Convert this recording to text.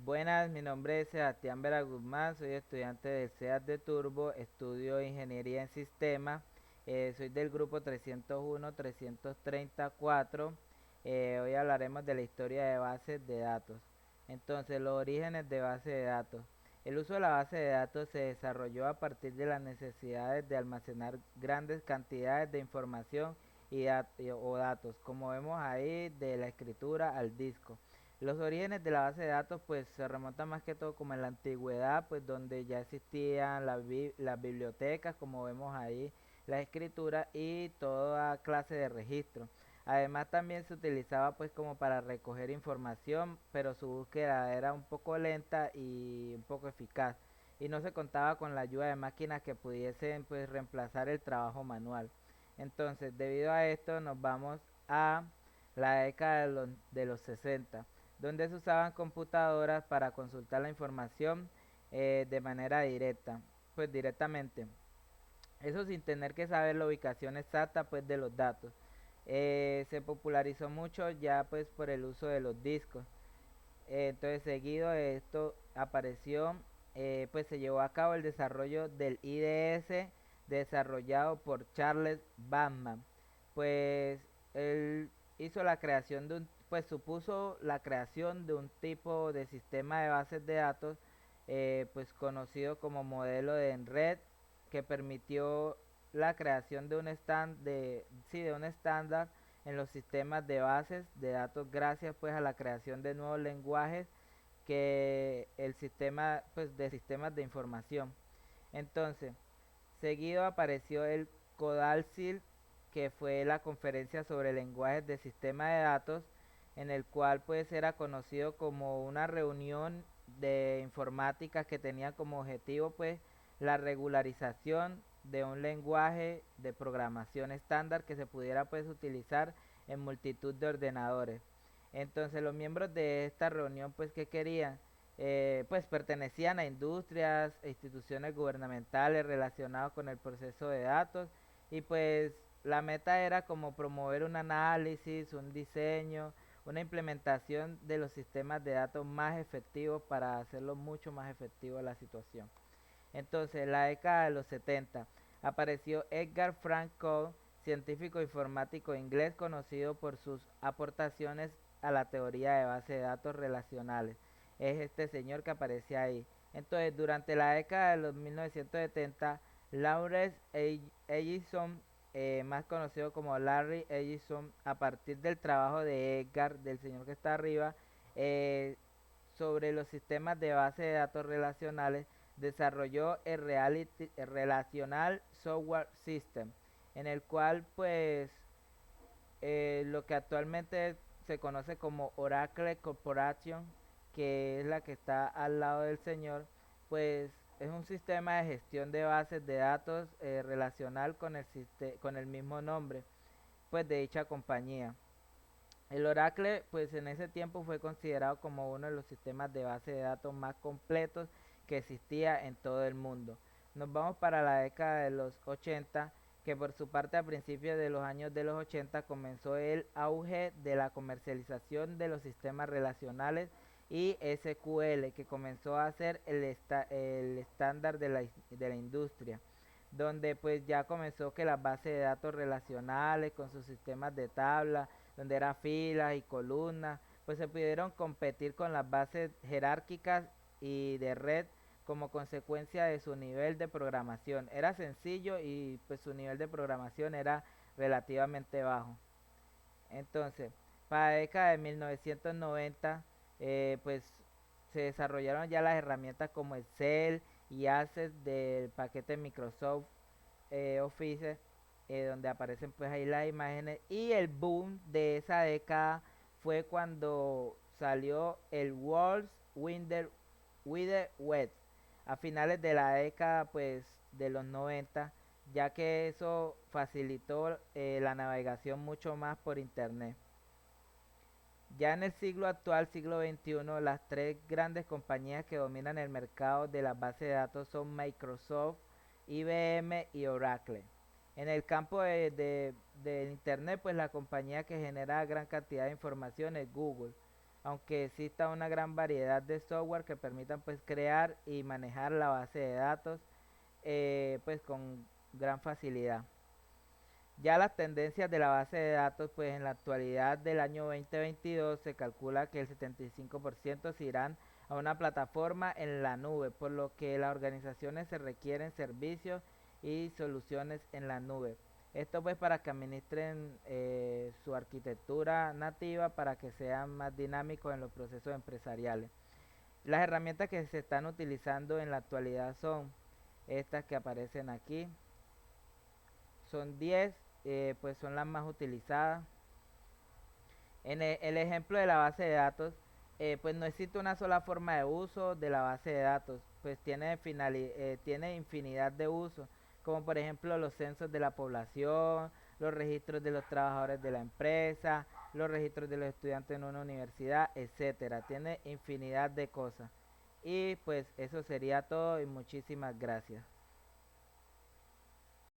Buenas, mi nombre es Sebastián Vera Guzmán, soy estudiante del CEAT de Turbo, estudio Ingeniería en Sistemas, soy del grupo 301-334. Hoy hablaremos de la historia de bases de datos. Entonces, los orígenes de base de datos. El uso de la base de datos se desarrolló a partir de las necesidades de almacenar grandes cantidades de información o datos, como vemos ahí de la escritura al disco. Los orígenes de la base de datos pues se remontan más que todo como en la antigüedad, pues donde ya existían las bibliotecas, como vemos ahí, la escritura y toda clase de registro. Además también se utilizaba pues como para recoger información, pero su búsqueda era un poco lenta y un poco eficaz y no se contaba con la ayuda de máquinas que pudiesen pues reemplazar el trabajo manual. Entonces, debido a esto nos vamos a la década de los 60, donde se usaban computadoras para consultar la información de manera directa, pues directamente. Eso sin tener que saber la ubicación exacta pues de los datos. Se popularizó mucho ya pues por el uso de los discos. Entonces seguido de esto apareció, pues se llevó a cabo el desarrollo del IDS desarrollado por Charles Babbage. Pues él hizo la creación de pues supuso la creación de un tipo de sistema de bases de datos, pues conocido como modelo de red, que permitió la creación de de un estándar en los sistemas de bases de datos gracias pues a la creación de nuevos lenguajes que el sistema pues de sistemas de información. Entonces, seguido apareció el Codalsil, que fue la conferencia sobre lenguajes de sistema de datos, en el cual pues era conocido como una reunión de informática que tenía como objetivo pues la regularización de un lenguaje de programación estándar que se pudiera pues utilizar en multitud de ordenadores. Entonces los miembros de esta reunión pues que querían, pues pertenecían a industrias e instituciones gubernamentales relacionadas con el proceso de datos, y pues la meta era como promover un análisis, un diseño, una implementación de los sistemas de datos más efectivos para hacerlo mucho más efectivo la situación. Entonces, en la década de los 70 apareció Edgar Frank Coe, científico informático inglés conocido por sus aportaciones a la teoría de base de datos relacionales. Es este señor que aparece ahí. Entonces, durante la década de los 1970, Lawrence Ellison, más conocido como Larry Ellison, a partir del trabajo de Edgar, del señor que está arriba, eh, sobre los sistemas de base de datos relacionales, desarrolló el Relational Software System, en el cual pues lo que actualmente se conoce como Oracle Corporation, que es la que está al lado del señor, pues es un sistema de gestión de bases de datos relacional con el mismo nombre pues de dicha compañía. El Oracle, pues en ese tiempo fue considerado como uno de los sistemas de base de datos más completos que existía en todo el mundo. Nos vamos para la década de los 80, que por su parte a principios de los años de los 80 comenzó el auge de la comercialización de los sistemas relacionales y SQL, que comenzó a ser el estándar de la industria, donde pues ya comenzó que las bases de datos relacionales con sus sistemas de tabla, donde era filas y columnas, pues se pudieron competir con las bases jerárquicas y de red como consecuencia de su nivel de programación. Era sencillo y pues su nivel de programación era relativamente bajo. Entonces, para la década de 1990, pues se desarrollaron ya las herramientas como Excel y Access del paquete Microsoft Office, donde aparecen pues ahí las imágenes, y el boom de esa década fue cuando salió el World Wide Web a finales de la década pues de los 90, ya que eso facilitó la navegación mucho más por internet. Ya en el siglo actual, siglo XXI, las tres grandes compañías que dominan el mercado de las bases de datos son Microsoft, IBM y Oracle. En el campo de Internet, pues la compañía que genera gran cantidad de información es Google. aunque exista una gran variedad de software que permitan pues crear y manejar la base de datos pues con gran facilidad. Ya las tendencias de la base de datos, pues en la actualidad del año 2022 se calcula que el 75% se irán a una plataforma en la nube, por lo que las organizaciones se requieren servicios y soluciones en la nube. Esto pues para que administren su arquitectura nativa para que sean más dinámicos en los procesos empresariales. Las herramientas que se están utilizando en la actualidad son estas que aparecen aquí. Son 10, pues son las más utilizadas. En el ejemplo de la base de datos, pues no existe una sola forma de uso de la base de datos, pues tiene infinidad de usos, como por ejemplo los censos de la población, los registros de los trabajadores de la empresa, los registros de los estudiantes en una universidad, etcétera. Tiene infinidad de cosas. Y pues eso sería todo y muchísimas gracias.